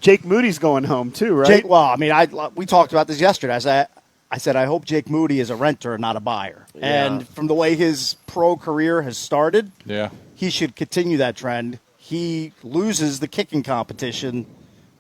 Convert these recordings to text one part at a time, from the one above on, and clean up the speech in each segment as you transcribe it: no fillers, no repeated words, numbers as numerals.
Jake Moody's going home too, right? We talked about this yesterday. I said I hope Jake Moody is a renter and not a buyer. Yeah. And from the way his pro career has started, Yeah. he should continue that trend. He loses the kicking competition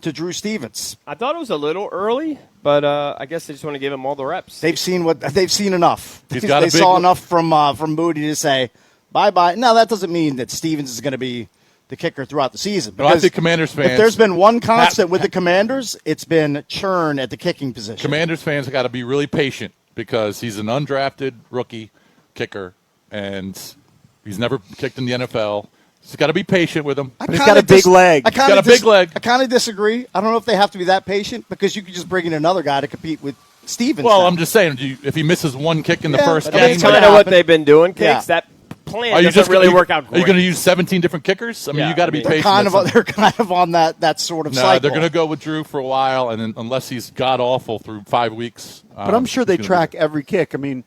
to Drew Stevens. I thought it was a little early, but I guess they just want to give him all the reps. They've seen enough. He's got they saw enough from Moody to say bye-bye. Now, that doesn't mean that Stevens is going to be the kicker throughout the season. No, I think Commanders fans. If there's been one constant with the Commanders, it's been churn at the kicking position. Commanders fans have got to be really patient because he's an undrafted rookie kicker, and he's never kicked in the NFL. He's got to be patient with him. But he's got a big leg. He's got a big leg. I kind of disagree. I don't know if they have to be that patient because you could just bring in another guy to compete with Stevens. Well, now. I'm just saying, if he misses one kick in the first game, That's kind of what they've been doing, Cakes. Yeah. That plan doesn't really work out great. Are you going to use 17 different kickers? I mean, you got to be patient. They're kind of on that sort of cycle. They're going to go with Drew for a while, and then unless he's god-awful through 5 weeks. But I'm sure they track every kick. I mean,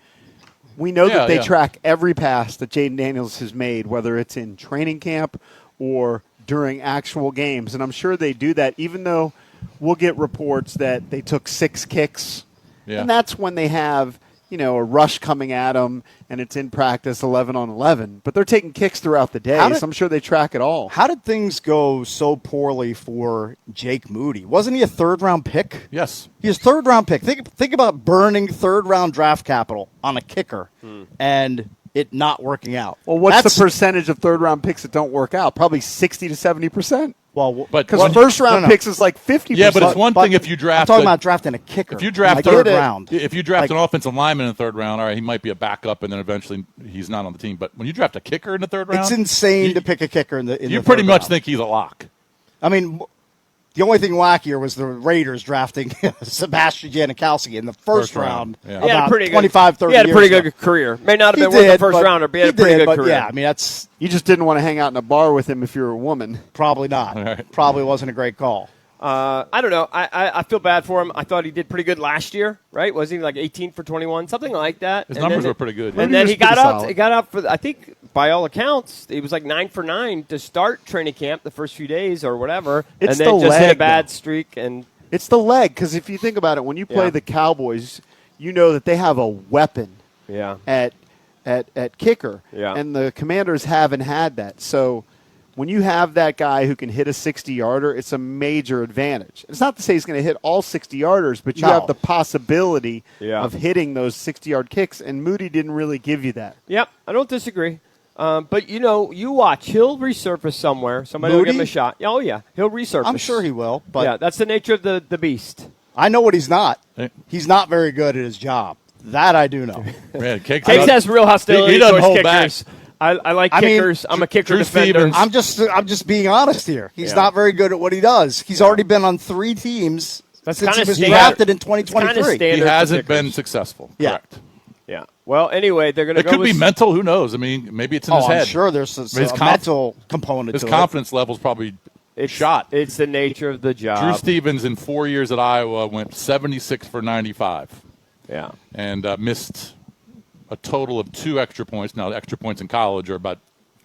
we know that they track every pass that Jaden Daniels has made, whether it's in training camp or during actual games. And I'm sure they do that, even though we'll get reports that they took 6 kicks. Yeah. And that's when they have, a rush coming at them, and it's in practice 11 on 11. But they're taking kicks throughout the day, so I'm sure they track it all. How did things go so poorly for Jake Moody? Wasn't he a third-round pick? Yes. He was third-round pick. Think about burning third-round draft capital on a kicker and it not working out. Well, what's the percentage of third-round picks that don't work out? Probably 60 to 70%. Well, because first-round picks is like 50%. Yeah, but it's one thing if you draft. I'm talking about drafting a kicker. If you draft third round, if you draft an offensive lineman in the third round, all right, he might be a backup, and then eventually he's not on the team. But when you draft a kicker in the third round, it's insane to pick a kicker in the. You pretty much think he's a lock. I mean, the only thing wackier was the Raiders drafting Sebastian Janikowski in the first round. Yeah. He had a pretty 25, 30 He had a years pretty ago. good career. May not have been worth the first rounder, but he had a pretty good career. Yeah, I mean, that's you just didn't want to hang out in a bar with him if you were a woman. Probably not. Right. Probably wasn't a great call. I don't know. I feel bad for him. I thought he did pretty good last year, right? Wasn't he like 18 for 21, something like that? His numbers were pretty good. And then he got up. He got up for. I think by all accounts, he was like 9 for 9 to start training camp the first few days or whatever, It's and then the just hit a leg, bad though. streak. And It's the leg, because if you think about it, when you play the Cowboys, you know that they have a weapon at kicker, and the Commanders haven't had that. So when you have that guy who can hit a 60-yarder, it's a major advantage. It's not to say he's going to hit all 60-yarders, but you have the possibility of hitting those 60-yard kicks, and Moody didn't really give you that. Yep, I don't disagree. But, you watch. He'll resurface somewhere. Somebody will give him a shot. Oh, yeah. He'll resurface. I'm sure he will. But yeah, that's the nature of the beast. I know what he's not. He's not very good at his job. That I do know. Man, Cakes has real hostility he doesn't towards hold kickers. back. I like kickers. I'm a kicker defender. I'm just being honest here. He's not very good at what he does. He's already been on 3 teams since he was drafted in 2023. He hasn't been successful. Correct. Yeah. Well, anyway, they're going to go. It could be mental. Who knows? I mean, maybe it's in his head. I'm sure there's a mental component to it. His confidence level's probably shot. It's the nature of the job. Drew Stevens in 4 years at Iowa went 76 for 95. Yeah. And missed a total of 2 extra points. Now, the extra points in college are about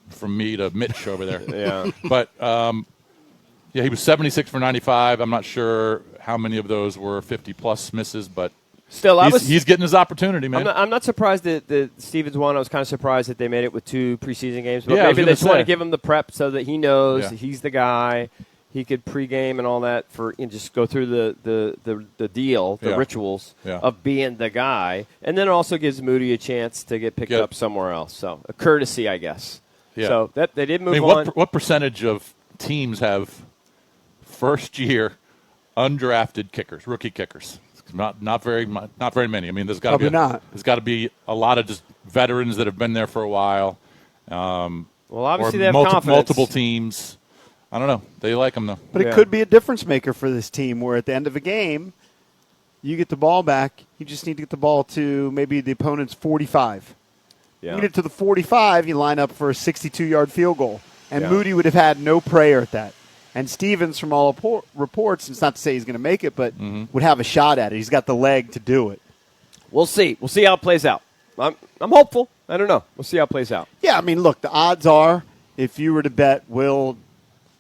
from me to Mitch over there. Yeah. But, he was 76 for 95. I'm not sure how many of those were 50-plus misses, but still, he's getting his opportunity, man. I'm not surprised that Stevens won. I was kind of surprised that they made it with 2 preseason games. But Yeah, maybe they just want to say. give him the prep so that he knows he's the guy. He could pregame and all that and just go through the deal, the rituals of being the guy. And then it also gives Moody a chance to get picked up somewhere else. So a courtesy, I guess. Yeah. So they did move on. What percentage of teams have first-year undrafted kickers, rookie kickers? Not very many. I mean, there's got to be a lot of just veterans that have been there for a while. Well, obviously or they have confidence. Multiple teams. I don't know. They like them though. But it could be a difference maker for this team, where at the end of a game, you get the ball back. You just need to get the ball to maybe the opponent's 45. Yeah. You get it to the 45, you line up for a 62-yard field goal, and Moody would have had no prayer at that. And Stevens, from all reports, it's not to say he's going to make it, but would have a shot at it. He's got the leg to do it. We'll see. We'll see how it plays out. I'm hopeful. I don't know. We'll see how it plays out. Yeah, I mean, look, the odds are, if you were to bet, will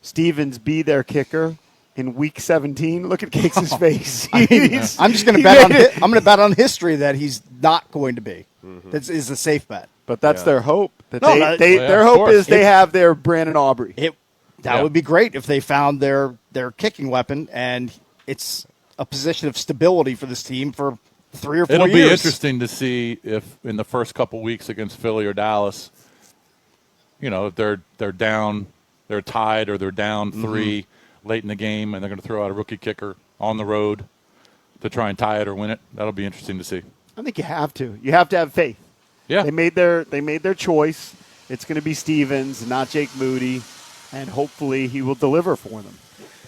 Stevens be their kicker? in Week 17. Look at Cakes' face. I'm just going to bet on. I'm going to bet on history that he's not going to be. That is a safe bet. But that's their hope. Their hope is they have their Brandon Aubrey. That would be great if they found their kicking weapon, and it's a position of stability for this team for 3 or 4 years. It'll be interesting to see if in the first couple weeks against Philly or Dallas, if they're down, they're tied, or they're down 3 late in the game, and they're going to throw out a rookie kicker on the road to try and tie it or win it. That'll be interesting to see. I think you have to. You have to have faith. Yeah, they made their choice. It's going to be Stevens, not Jake Moody, and hopefully he will deliver for them.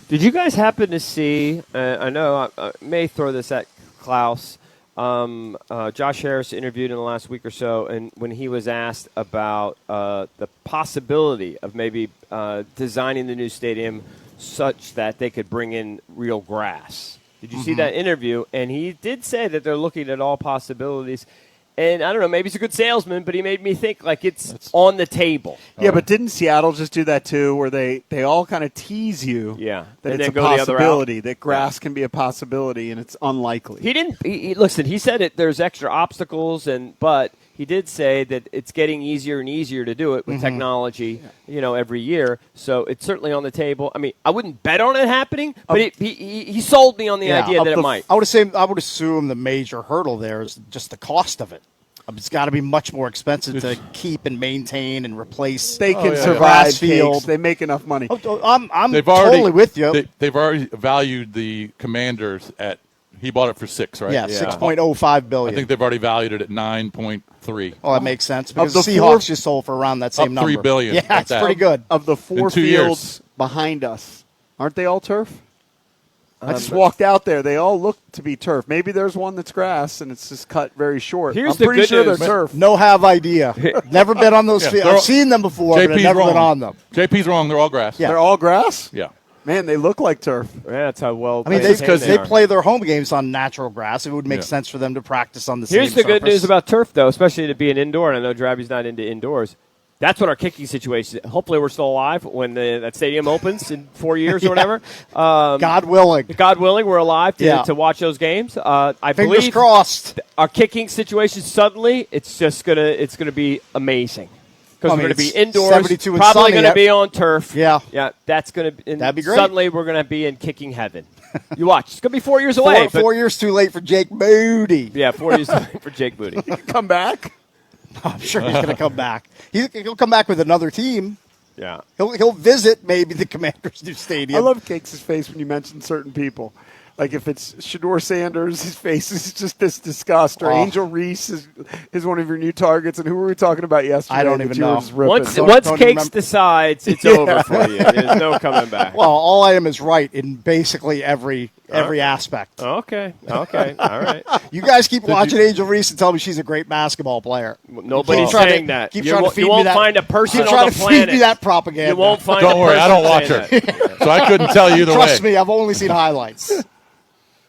Did you guys happen to see? I know I may throw this at Klaus. Josh Harris interviewed in the last week or so, and when he was asked about the possibility of maybe designing the new stadium such that they could bring in real grass. Did you see that interview? And he did say that they're looking at all possibilities. And I don't know, maybe he's a good salesman, but he made me think like it's on the table. Yeah, but didn't Seattle just do that too, where they all kind of tease you that and it's a possibility, that grass can be a possibility, and it's unlikely. He didn't listen, he said it. There's extra obstacles, but he did say that it's getting easier and easier to do it with technology, every year. So it's certainly on the table. I mean, I wouldn't bet on it happening, but he sold me on the idea that it might. I would assume the major hurdle there is just the cost of it. It's got to be much more expensive to keep and maintain and replace. They can survive field. They make enough money. I'm totally with you. They've already valued the Commanders at. He bought it for $6, right? Yeah, $6.05 billion. I think they've already valued it at $9.3. Oh, that makes sense because the Seahawks just sold for around that same number. $3 billion. Yeah, that's pretty good. Of the 4 fields behind us, aren't they all turf? I just walked out there. They all look to be turf. Maybe there's one that's grass, and it's just cut very short. I'm pretty sure they're turf. No have idea. Never been on those fields. I've seen them before, but I've never been on them. JP's wrong. They're all grass. Yeah. They're all grass? Yeah. Man, they look like turf. Yeah, that's how well. I mean, they play their home games on natural grass. It would make sense for them to practice on the same surface. Here's the good news about turf, though, especially to be an indoor, and I know Drabby's not into indoors. That's what our kicking situation is. Hopefully we're still alive when that stadium opens in 4 years or whatever. God willing. God willing, we're alive to watch those games. I Fingers believe crossed. Our kicking situation suddenly, it's gonna be amazing. Because we're going to be indoors, probably going to be on turf. Yeah. Yeah, that's going to that'd be great. Suddenly we're going to be in kicking heaven. You watch. It's going to be 4 years away. 4 years too late for Jake Moody. Yeah, 4 years too late for Jake Moody. He can come back? I'm sure he's going to come back. He'll come back with another team. Yeah. He'll visit maybe the Commanders' new stadium. I love Cakes' face when you mention certain people. Like if it's Shedeur Sanders, his face is just this disgust. Or Angel Reese is one of your new targets. And who were we talking about yesterday? I don't even know. Once Cakes decides, it's over for you. There's no coming back. Well, all I am is right in basically every aspect. Okay. All right. You guys keep watching Angel Reese and tell me she's a great basketball player. Nobody's saying that. Keep trying to feed you me won't that. find a person keep on the trying to planet. feed me that propaganda. You won't find. Don't worry, I don't watch her, so I couldn't tell you the way. Trust me, I've only seen highlights.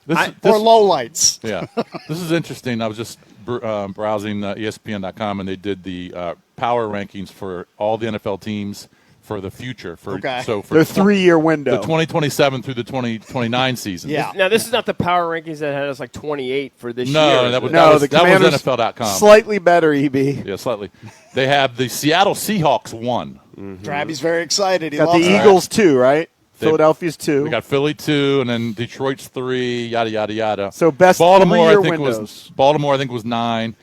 Or lowlights. Yeah. This is interesting. I was just browsing ESPN.com, and they did the power rankings for all the NFL teams for the future. So for the 3-year window. The 2027 through the 2029 season. Yeah. Now, this is not the power rankings that had us like 28 for this year. That was NFL.com. Slightly better, EB. Yeah, slightly. They have the Seattle Seahawks 1. Drabby's very excited. He got loves the Eagles 2, right? Philadelphia's 2. We got Philly 2, and then Detroit's 3. Yada yada yada. So best Baltimore, 3-year windows. Baltimore, I think was 9,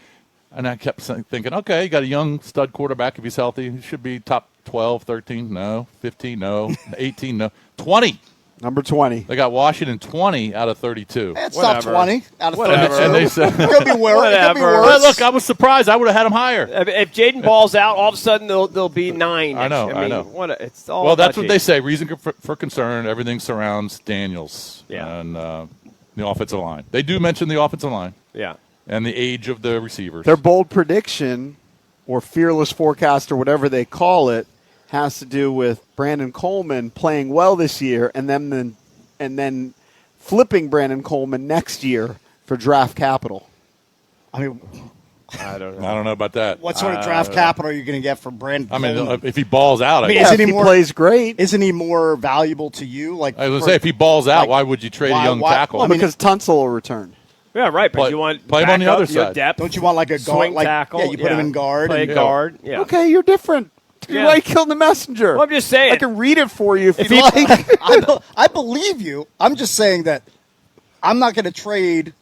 and I kept thinking, okay, you got a young stud quarterback if he's healthy. He should be top 12, 13, no, 15, no, 18, no, 20. Number 20. They got Washington 20 out of 32. It's top 20 out of 32. And they said, it could be worse. Whatever. Look, I was surprised. I would have had him higher. If Jaden Ball's out, all of a sudden they'll be 9. I know. It's all well, that's what they say. Reason for concern. Everything surrounds Daniels and the offensive line. They do mention the offensive line. Yeah. And the age of the receivers. Their bold prediction or fearless forecast or whatever they call it has to do with Brandon Coleman playing well this year and then flipping Brandon Coleman next year for draft capital. I mean, I don't know. I don't know about that. What sort of draft capital are you going to get from Brandon? I mean, if he balls out, if he plays great, isn't he more valuable to you? Like I was going to say, if he balls out, why would you trade a young tackle? Well, because Tunsil will return. Yeah, right. But you want play him on the other side. Depth, don't you want like a guard, swing tackle? Yeah, you put him in guard. Play guard. Yeah. Okay, you're different. You're like killing the messenger. Well, I'm just saying. I can read it for you if you like. I believe you. I'm just saying that I'm not going to trade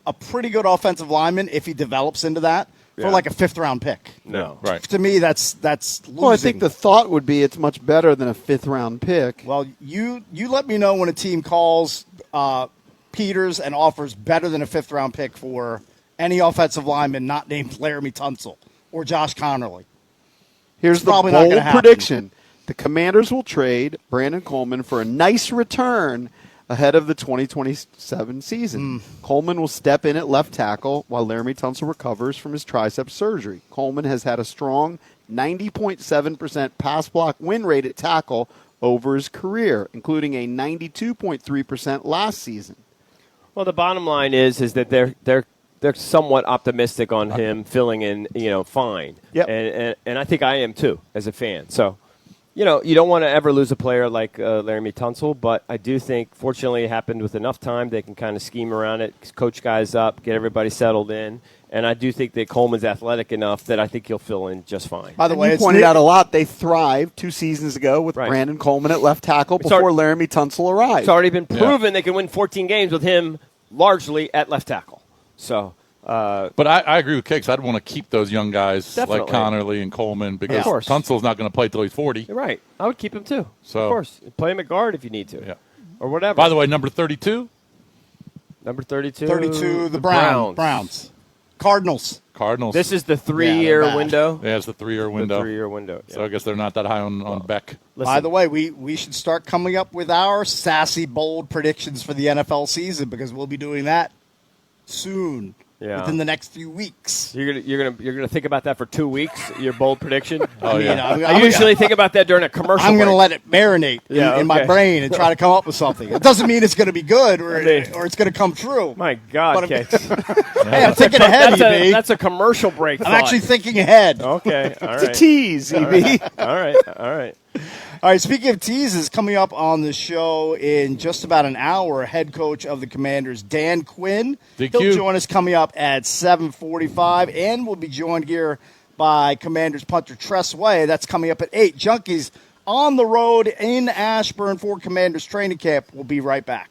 a pretty good offensive lineman if he develops into that for like a 5th-round pick. No. Right. To me, that's losing. Well, I think the thought would be it's much better than a 5th-round pick. Well, you let me know when a team calls Peters and offers better than a 5th-round pick for any offensive lineman not named Laramie Tunsil or Josh Connerly. Here's the bold prediction. The Commanders will trade Brandon Coleman for a nice return ahead of the 2027 season. Coleman will step in at left tackle while Laramie Tunsil recovers from his tricep surgery. Coleman has had a strong 90.7% pass block win rate at tackle over his career, including a 92.3% last season. Well, the bottom line is that they're somewhat optimistic on him filling in, fine. Yep. And I think I am too as a fan. So, you don't want to ever lose a player like Laramie Tunsil, but I do think, fortunately, it happened with enough time. They can kind of scheme around it, coach guys up, get everybody settled in. And I do think that Coleman's athletic enough that I think he'll fill in just fine. By the way, you pointed out a lot. They thrived 2 seasons ago with Brandon Coleman at left tackle before Laramie Tunsil arrived. It's already been proven they can win 14 games with him largely at left tackle. So, but I agree with Kicks. I'd want to keep those young guys like Connerly and Coleman because Tunsil's not going to play till he's 40. You're right. I would keep him too. So, of course. Play him at guard if you need to. Yeah. Or whatever. By the way, number 32? Number 32. 32, the Browns. Cardinals. This is the 3-year window? Yeah, it's the 3-year window. The 3-year window. Yeah. So I guess they're not that high on Beck. By the way, we should start coming up with our sassy, bold predictions for the NFL season because we'll be doing that soon. Yeah. Within the next few weeks. You're gonna think about that for 2 weeks. Your bold prediction. I usually think about that during a commercial. I'm going to let it marinate in my brain and try to come up with something. It doesn't mean it's going to be good or it's going to come true. My God, Kate. Hey, I'm thinking ahead, EB. That's a commercial break. I'm actually thinking ahead. Okay, all right. It's a tease, EB. All right. All right, speaking of teases, coming up on the show in just about an hour, head coach of the Commanders, Dan Quinn. He'll join us coming up at 7:45, and we'll be joined here by Commanders punter Tress Way. That's coming up at 8. Junkies on the road in Ashburn for Commanders training camp. We'll be right back.